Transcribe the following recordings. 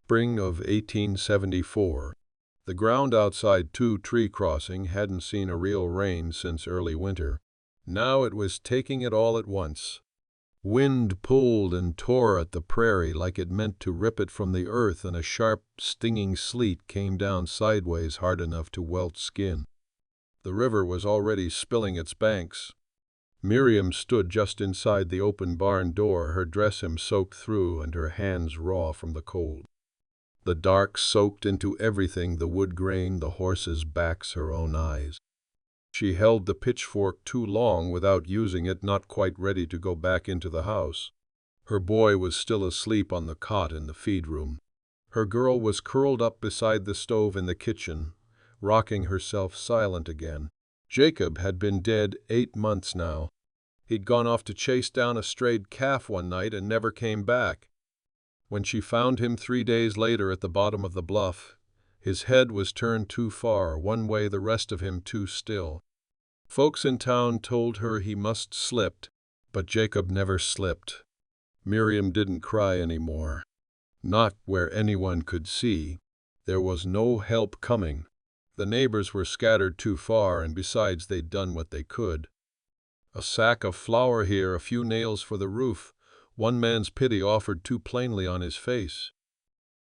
Spring of 1874. The ground outside Two Tree Crossing hadn't seen a real rain since early winter. Now it was taking it all at once. Wind pulled and tore at the prairie like it meant to rip it from the earth, and a sharp, stinging sleet came down sideways hard enough to welt skin. The river was already spilling its banks. Miriam stood just inside the open barn door, her dress soaked through and her hands raw from the cold. The dark soaked into everything: the wood grain, the horses' backs, her own eyes. She held the pitchfork too long without using it, not quite ready to go back into the house. Her boy was still asleep on the cot in the feed room. Her girl was curled up beside the stove in the kitchen, rocking herself silent again. Jacob had been dead 8 months now. He'd gone off to chase down a strayed calf one night and never came back. When she found him 3 days later at the bottom of the bluff, his head was turned too far one way, the rest of him too still. Folks in town told her he must slipped, but Jacob never slipped. Miriam didn't cry anymore. Not where anyone could see. There was no help coming. The neighbors were scattered too far, and besides they'd done what they could. A sack of flour here, a few nails for the roof. One man's pity offered too plainly on his face.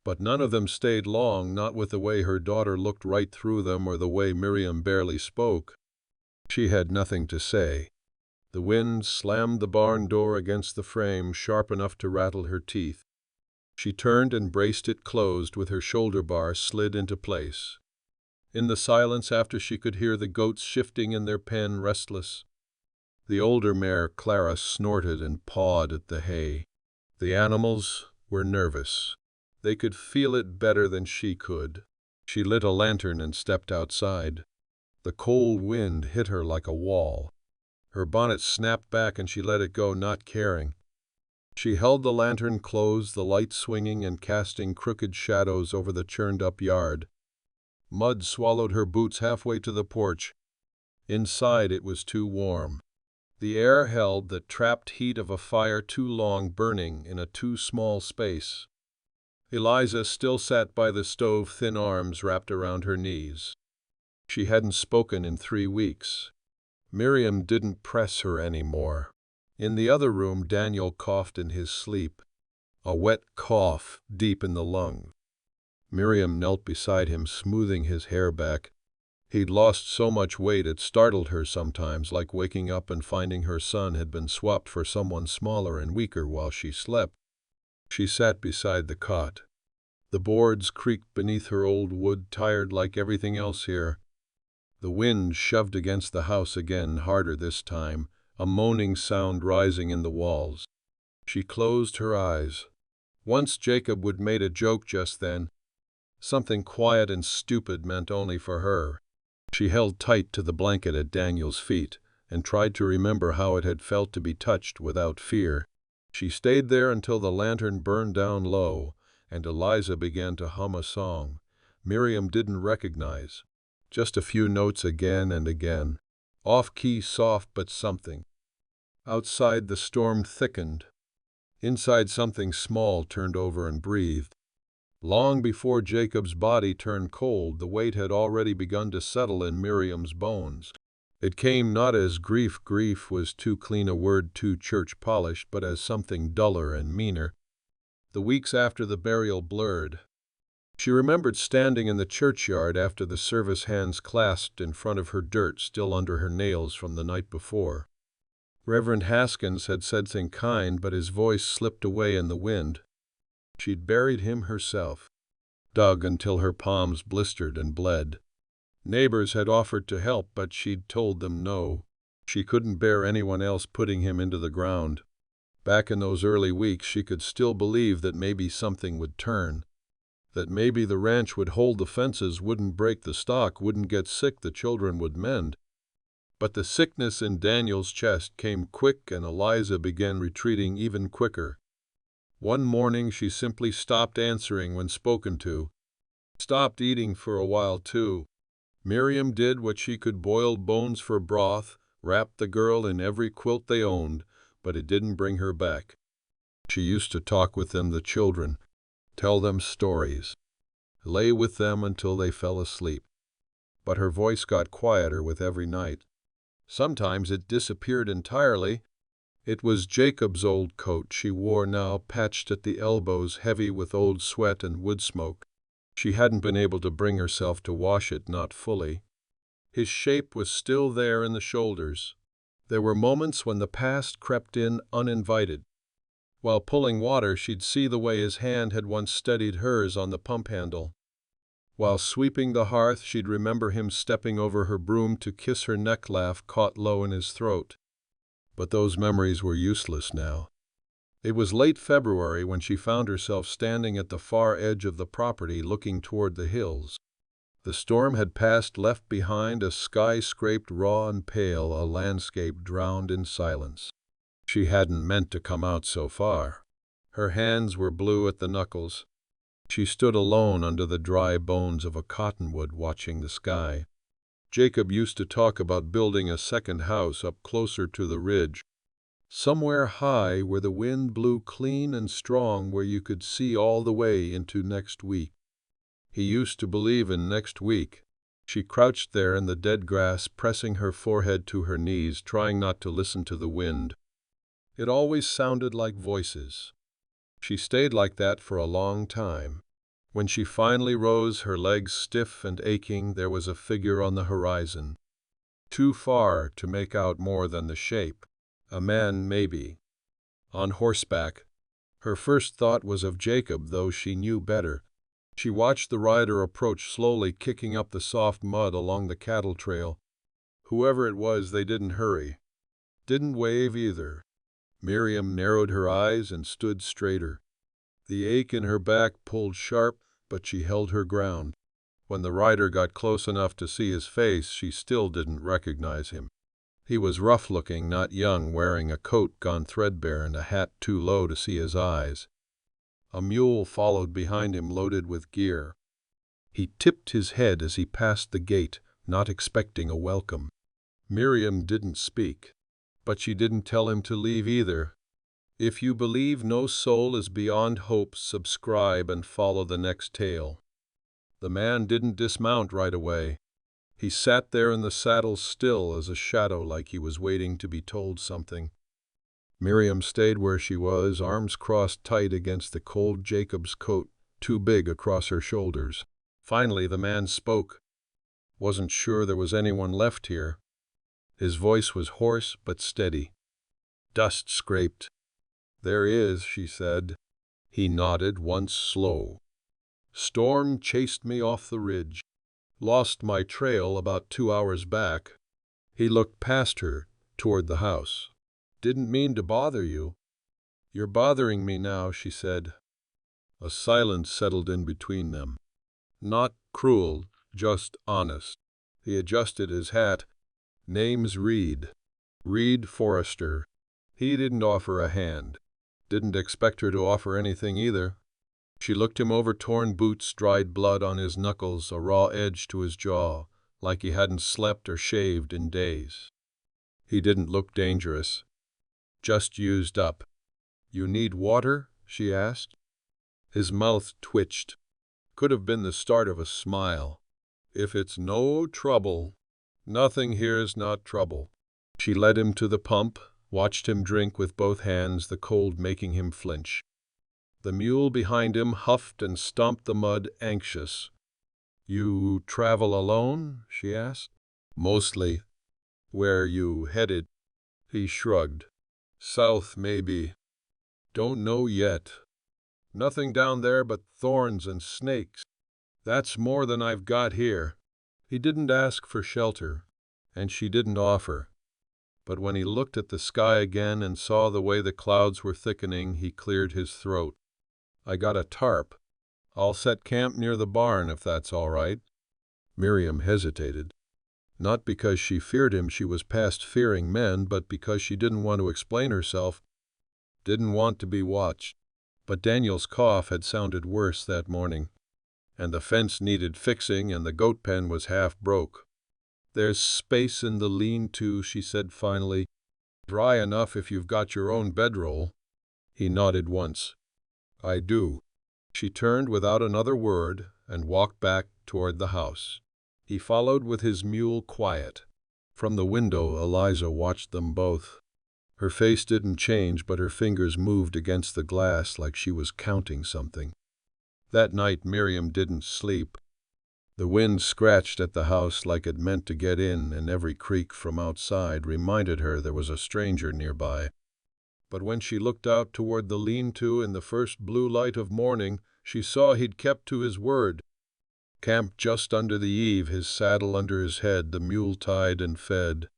But none of them stayed long, not with the way her daughter looked right through them or the way Miriam barely spoke. She had nothing to say. The wind slammed the barn door against the frame, sharp enough to rattle her teeth. She turned and braced it closed with her shoulder bar slid into place. In the silence after, she could hear the goats shifting in their pen, restless. The older mare, Clara, snorted and pawed at the hay. The animals were nervous. They could feel it better than she could. She lit a lantern and stepped outside. The cold wind hit her like a wall. Her bonnet snapped back and she let it go, not caring. She held the lantern closed, the light swinging and casting crooked shadows over the churned-up yard. Mud swallowed her boots halfway to the porch. Inside it was too warm. The air held the trapped heat of a fire too long burning in a too small space. Eliza still sat by the stove, thin arms wrapped around her knees. She hadn't spoken in 3 weeks. Miriam didn't press her anymore. In the other room, Daniel coughed in his sleep, a wet cough deep in the lung. Miriam knelt beside him, smoothing his hair back. He'd lost so much weight it startled her sometimes, like waking up and finding her son had been swapped for someone smaller and weaker while she slept. She sat beside the cot. The boards creaked beneath her old wood, tired like everything else here. The wind shoved against the house again, harder this time, a moaning sound rising in the walls. She closed her eyes. Once Jacob would made a joke just then, something quiet and stupid meant only for her. She held tight to the blanket at Daniel's feet and tried to remember how it had felt to be touched without fear. She stayed there until the lantern burned down low and Eliza began to hum a song Miriam didn't recognize. Just a few notes again and again. Off-key, soft, but something. Outside the storm thickened. Inside something small turned over and breathed. Long before Jacob's body turned cold, the weight had already begun to settle in Miriam's bones. It came not as grief — grief was too clean a word, too church-polished — but as something duller and meaner. The weeks after the burial blurred. She remembered standing in the churchyard after the service, hands clasped in front of her, dirt still under her nails from the night before. Reverend Haskins had said something kind, but his voice slipped away in the wind. She'd buried him herself, dug until her palms blistered and bled. Neighbors had offered to help, but she'd told them no. She couldn't bear anyone else putting him into the ground. Back in those early weeks she could still believe that maybe something would turn. That maybe the ranch would hold, the fences wouldn't break, the stock wouldn't get sick, the children would mend. But the sickness in Daniel's chest came quick, and Eliza began retreating even quicker. One morning she simply stopped answering when spoken to. Stopped eating for a while too. Miriam did what she could: boiled bones for broth, wrapped the girl in every quilt they owned, but it didn't bring her back. She used to talk with them, the children. Tell them stories. Lay with them until they fell asleep. But her voice got quieter with every night. Sometimes it disappeared entirely. It was Jacob's old coat she wore now, patched at the elbows, heavy with old sweat and wood smoke. She hadn't been able to bring herself to wash it, not fully. His shape was still there in the shoulders. There were moments when the past crept in uninvited. While pulling water, she'd see the way his hand had once steadied hers on the pump handle. While sweeping the hearth, she'd remember him stepping over her broom to kiss her neck, laugh caught low in his throat. But those memories were useless now. It was late February when she found herself standing at the far edge of the property, looking toward the hills. The storm had passed, left behind a sky scraped raw and pale, a landscape drowned in silence. She hadn't meant to come out so far. Her hands were blue at the knuckles. She stood alone under the dry bones of a cottonwood, watching the sky. Jacob used to talk about building a second house up closer to the ridge, somewhere high where the wind blew clean and strong, where you could see all the way into next week. He used to believe in next week. She crouched there in the dead grass, pressing her forehead to her knees, trying not to listen to the wind. It always sounded like voices. She stayed like that for a long time. When she finally rose, her legs stiff and aching, there was a figure on the horizon. Too far to make out more than the shape. A man, maybe. On horseback. Her first thought was of Jacob, though she knew better. She watched the rider approach slowly, kicking up the soft mud along the cattle trail. Whoever it was, they didn't hurry. Didn't wave either. Miriam narrowed her eyes and stood straighter. The ache in her back pulled sharp, but she held her ground. When the rider got close enough to see his face, she still didn't recognize him. He was rough-looking, not young, wearing a coat gone threadbare and a hat too low to see his eyes. A mule followed behind him, loaded with gear. He tipped his head as he passed the gate, not expecting a welcome. Miriam didn't speak. But she didn't tell him to leave either. If you believe no soul is beyond hope, subscribe and follow the next tale. The man didn't dismount right away. He sat there in the saddle, still as a shadow, like he was waiting to be told something. Miriam stayed where she was, arms crossed tight against the cold Jacob's coat, too big across her shoulders. Finally the man spoke. Wasn't sure there was anyone left here. His voice was hoarse but steady. Dust scraped. There is, she said. He nodded, once slow. Storm chased me off the ridge. Lost my trail about 2 hours back. He looked past her, toward the house. Didn't mean to bother you. You're bothering me now, she said. A silence settled in between them. Not cruel, just honest. He adjusted his hat. Name's Reed. Reed Forrester. He didn't offer a hand. Didn't expect her to offer anything either. She looked him over, torn boots, dried blood on his knuckles, a raw edge to his jaw, like he hadn't slept or shaved in days. He didn't look dangerous. Just used up. You need water? She asked. His mouth twitched. Could have been the start of a smile. If it's no trouble. Nothing here's not trouble. She led him to the pump, watched him drink with both hands, the cold making him flinch. The mule behind him huffed and stomped the mud, anxious. You travel alone? She asked. Mostly. Where you headed? He shrugged. South, maybe. Don't know yet. Nothing down there but thorns and snakes. That's more than I've got here. He didn't ask for shelter, and she didn't offer. But when he looked at the sky again and saw the way the clouds were thickening, he cleared his throat. I got a tarp. I'll set camp near the barn if that's all right. Miriam hesitated. Not because she feared him, she was past fearing men, but because she didn't want to explain herself. Didn't want to be watched. But Daniel's cough had sounded worse that morning. And the fence needed fixing, and the goat pen was half broke. There's space in the lean-to, she said finally. Dry enough if you've got your own bedroll. He nodded once. I do. She turned without another word and walked back toward the house. He followed with his mule quiet. From the window, Eliza watched them both. Her face didn't change, but her fingers moved against the glass like she was counting something. That night Miriam didn't sleep. The wind scratched at the house like it meant to get in, and every creak from outside reminded her there was a stranger nearby. But when she looked out toward the lean-to in the first blue light of morning, she saw he'd kept to his word. Camped just under the eave, his saddle under his head, the mule tied and fed.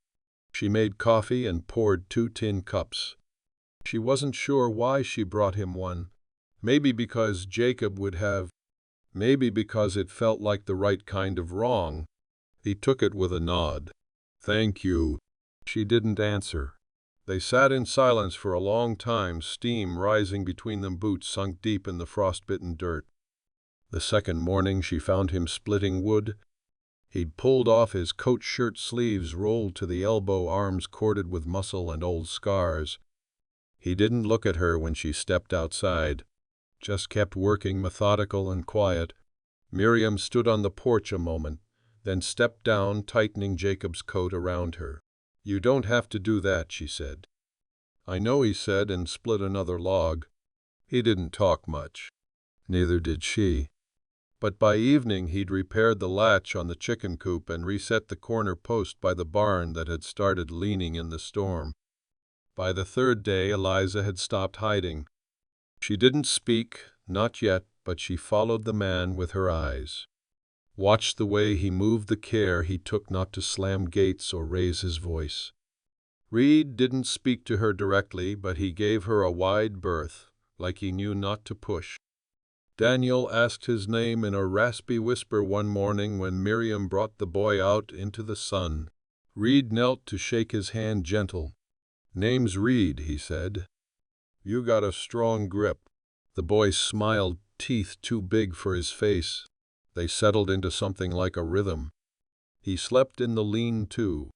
She made coffee and poured 2 tin cups. She wasn't sure why she brought him one. Maybe because Jacob would have. Maybe because it felt like the right kind of wrong. He took it with a nod. "Thank you." She didn't answer. They sat in silence for a long time, steam rising between them, boots sunk deep in the frostbitten dirt. The second morning she found him splitting wood. He'd pulled off his coat shirt sleeves, rolled to the elbow, arms corded with muscle and old scars. He didn't look at her when she stepped outside, just kept working, methodical and quiet. Miriam stood on the porch a moment, then stepped down, tightening Jacob's coat around her. "You don't have to do that," she said. "I know," he said, and split another log. He didn't talk much. Neither did she. But by evening he'd repaired the latch on the chicken coop and reset the corner post by the barn that had started leaning in the storm. By the third day Eliza had stopped hiding. She didn't speak, not yet, but she followed the man with her eyes. Watched the way he moved, the care he took not to slam gates or raise his voice. Reed didn't speak to her directly, but he gave her a wide berth, like he knew not to push. Daniel asked his name in a raspy whisper one morning when Miriam brought the boy out into the sun. Reed knelt to shake his hand gentle. "Name's Reed," he said. "You got a strong grip." The boy smiled, teeth too big for his face. They settled into something like a rhythm. He slept in the lean-to,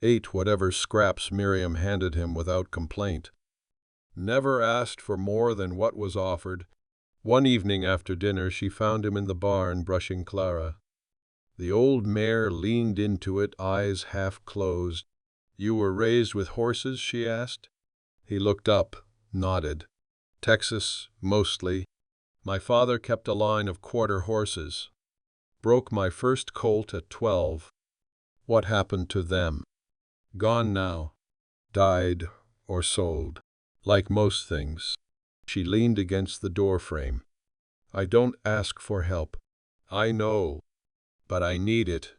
ate whatever scraps Miriam handed him without complaint. Never asked for more than what was offered. One evening after dinner she found him in the barn brushing Clara. The old mare leaned into it, eyes half closed. "You were raised with horses?" she asked. He looked up, nodded. "Texas, mostly. My father kept a line of quarter horses. Broke my first colt at 12. What happened to them? Gone now. Died or sold. Like most things." She leaned against the doorframe. "I don't ask for help. I know. But I need it."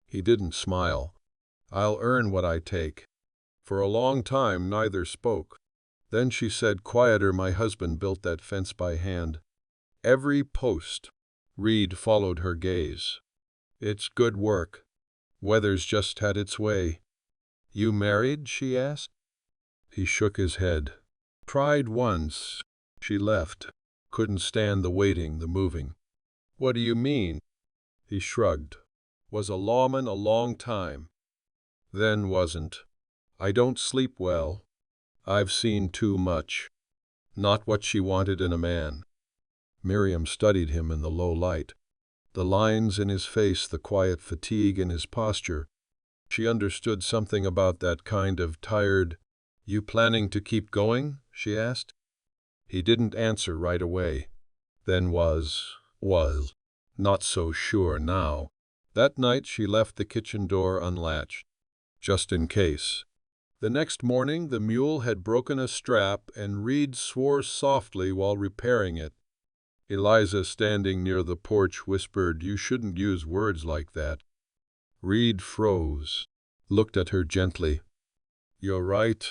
He didn't smile. "I'll earn what I take." For a long time neither spoke. Then she said quieter, "My husband built that fence by hand. Every post." Reed followed her gaze. "It's good work. Weather's just had its way." "You married?" she asked. He shook his head. "Tried once." She left. Couldn't stand the waiting, the moving. "What do you mean?" He shrugged. "Was a lawman a long time. Then wasn't. I don't sleep well. I've seen too much." Not what she wanted in a man. Miriam studied him in the low light. The lines in his face, the quiet fatigue in his posture. She understood something about that kind of tired. "You planning to keep going?" she asked. He didn't answer right away. Then was not so sure now. That night she left the kitchen door unlatched, just in case. The next morning the mule had broken a strap, and Reed swore softly while repairing it. Eliza, standing near the porch, whispered, "You shouldn't use words like that." Reed froze, looked at her gently. "You're right.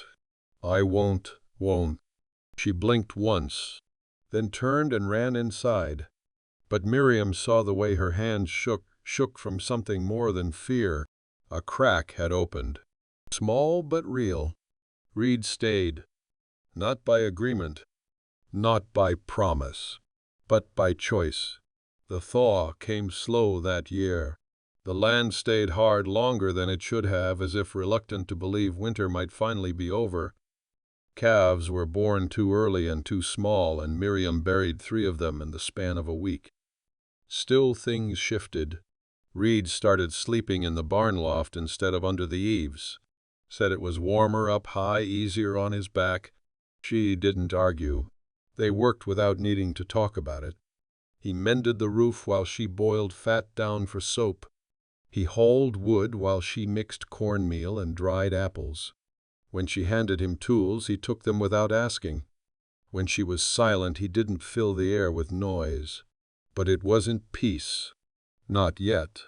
I won't. She blinked once, then turned and ran inside. But Miriam saw the way her hands shook from something more than fear. A crack had opened. Small but real. Reed stayed. Not by agreement. Not by promise. But by choice. The thaw came slow that year. The land stayed hard longer than it should have, as if reluctant to believe winter might finally be over. calves were born too early and too small, and Miriam buried 3 of them in the span of a week. Still, things shifted. Reed started sleeping in the barn loft instead of under the eaves. Said it was warmer up high, easier on his back. She didn't argue. They worked without needing to talk about it. He mended the roof while she boiled fat down for soap. He hauled wood while she mixed cornmeal and dried apples. When she handed him tools, he took them without asking. When she was silent, he didn't fill the air with noise. But it wasn't peace. Not yet.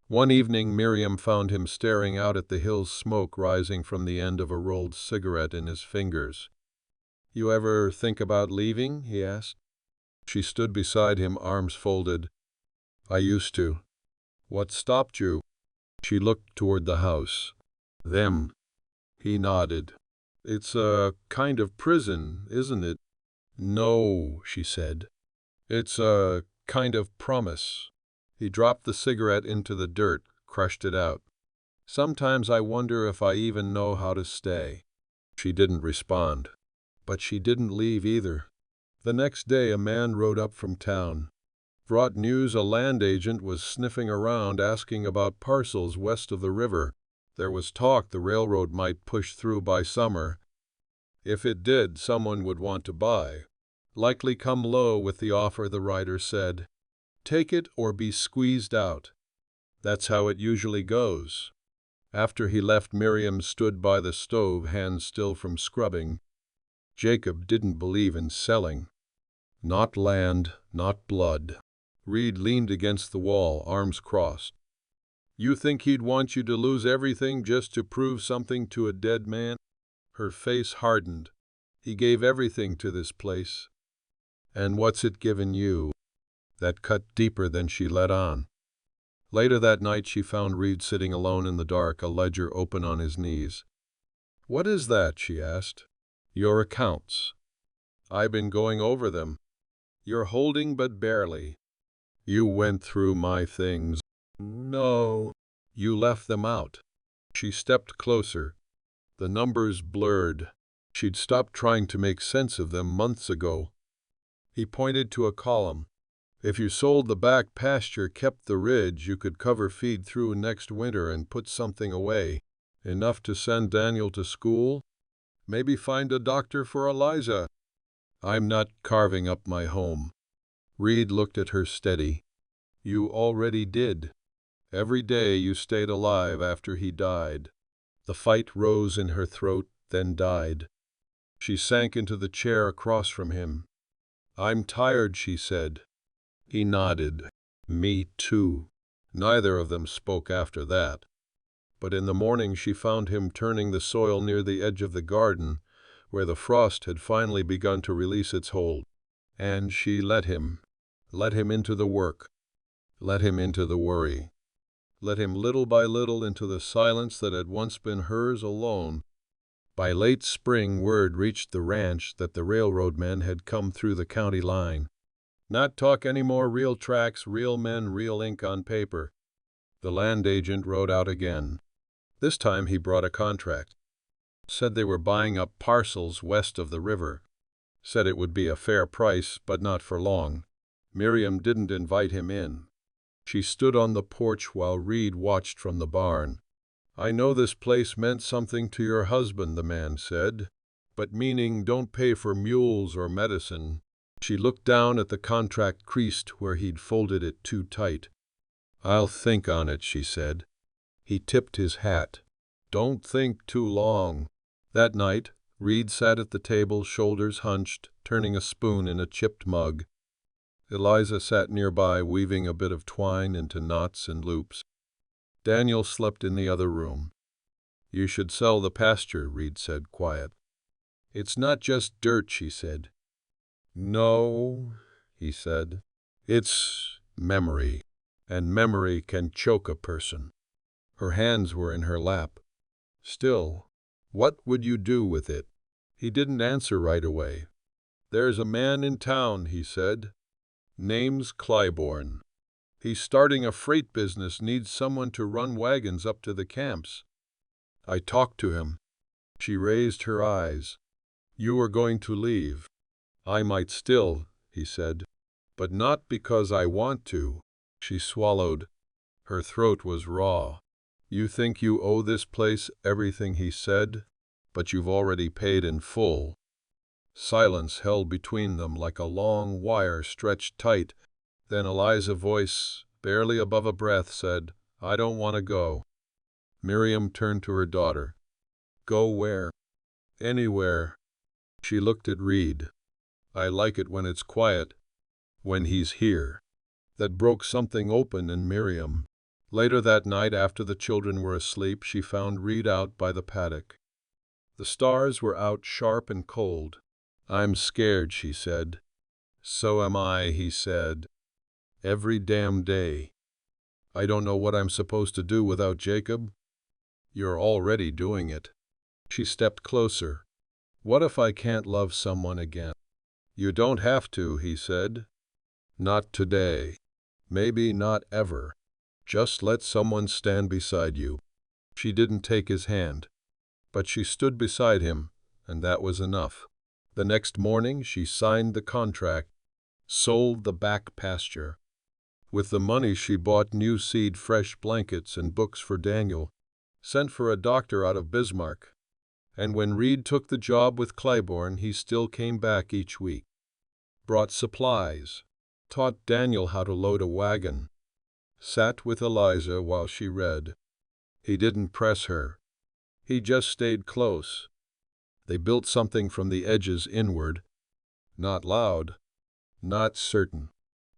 One evening, Miriam found him staring out at the hill's smoke rising from the end of a rolled cigarette in his fingers. "You ever think about leaving?" he asked. She stood beside him, arms folded. "I used to." "What stopped you?" She looked toward the house. "Them." He nodded. "It's a kind of prison, isn't it?" "No," she said. "It's a kind of promise." He dropped the cigarette into the dirt, crushed it out. "Sometimes I wonder if I even know how to stay." She didn't respond. But she didn't leave either. The next day a man rode up from town. Brought news a land agent was sniffing around asking about parcels west of the river. There was talk the railroad might push through by summer. If it did, someone would want to buy. Likely come low with the offer, the writer said. Take it or be squeezed out. That's how it usually goes. After he left, Miriam stood by the stove, hands still from scrubbing. Jacob didn't believe in selling. Not land, not blood. Reed leaned against the wall, arms crossed. "You think he'd want you to lose everything just to prove something to a dead man?" Her face hardened. "He gave everything to this place." "And what's it given you?" That cut deeper than she let on. Later that night she found Reed sitting alone in the dark, a ledger open on his knees. "What is that?" she asked. "Your accounts. I've been going over them. You're holding but barely. You went through my things." "No." "You left them out." She stepped closer. The numbers blurred. She'd stopped trying to make sense of them months ago. He pointed to a column. "If you sold the back pasture, kept the ridge, you could cover feed through next winter and put something away. Enough to send Daniel to school. Maybe find a doctor for Eliza." "I'm not carving up my home." Reed looked at her steady. "You already did. Every day you stayed alive after he died." The fight rose in her throat, then died. She sank into the chair across from him. "I'm tired," she said. He nodded. "Me too." Neither of them spoke after that. But in the morning she found him turning the soil near the edge of the garden, where the frost had finally begun to release its hold. And she let him into the work, let him into the worry, let him little by little into the silence that had once been hers alone. By late spring word reached the ranch that the railroad men had come through the county line. Not talk anymore, real tracks, real men, real ink on paper. The land agent rode out again. This time he brought a contract. Said they were buying up parcels west of the river. Said it would be a fair price, but not for long. Miriam didn't invite him in. She stood on the porch while Reed watched from the barn. "I know this place meant something to your husband," the man said, "but meaning don't pay for mules or medicine." She looked down at the contract creased where he'd folded it too tight. "I'll think on it," she said. He tipped his hat. "Don't think too long." That night, Reed sat at the table, shoulders hunched, turning a spoon in a chipped mug. Eliza sat nearby, weaving a bit of twine into knots and loops. Daniel slept in the other room. "You should sell the pasture," Reed said, quiet. "It's not just dirt," she said. "No," he said. "It's memory, and memory can choke a person." Her hands were in her lap. "Still, what would you do with it?" He didn't answer right away. "There's a man in town," he said. "Name's Claiborne. He's starting a freight business, needs someone to run wagons up to the camps. I talked to him." She raised her eyes. You were going to leave. I might still, he said, but not because I want to. She swallowed. Her throat was raw. You think you owe this place everything, he said, but you've already paid in full. Silence held between them like a long wire stretched tight. Then Eliza's voice, barely above a breath, said, I don't want to go. Miriam turned to her daughter. Go where? Anywhere. She looked at Reed. I like it when it's quiet. When he's here. That broke something open in Miriam. Later that night, after the children were asleep, she found Reed out by the paddock. The stars were out sharp and cold. I'm scared, she said. So am I, he said. Every damn day. I don't know what I'm supposed to do without Jacob. You're already doing it. She stepped closer. What if I can't love someone again? You don't have to, he said. Not today. Maybe not ever. Just let someone stand beside you. She didn't take his hand, but she stood beside him, and that was enough. The next morning she signed the contract, sold the back pasture. With the money she bought new seed, fresh blankets, and books for Daniel, sent for a doctor out of Bismarck. And when Reed took the job with Claiborne, he still came back each week. Brought supplies, taught Daniel how to load a wagon, sat with Eliza while she read. He didn't press her. He just stayed close. They built something from the edges inward. Not loud, not certain,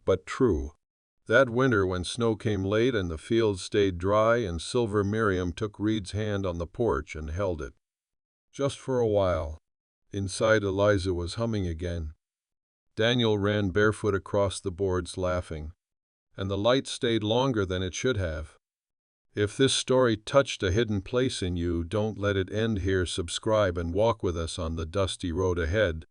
but true. That winter, when snow came late and the fields stayed dry and silver, Miriam took Reed's hand on the porch and held it. Just for a while. Inside, Eliza was humming again. Daniel ran barefoot across the boards laughing, and the light stayed longer than it should have. If this story touched a hidden place in you, don't let it end here. Subscribe and walk with us on the dusty road ahead.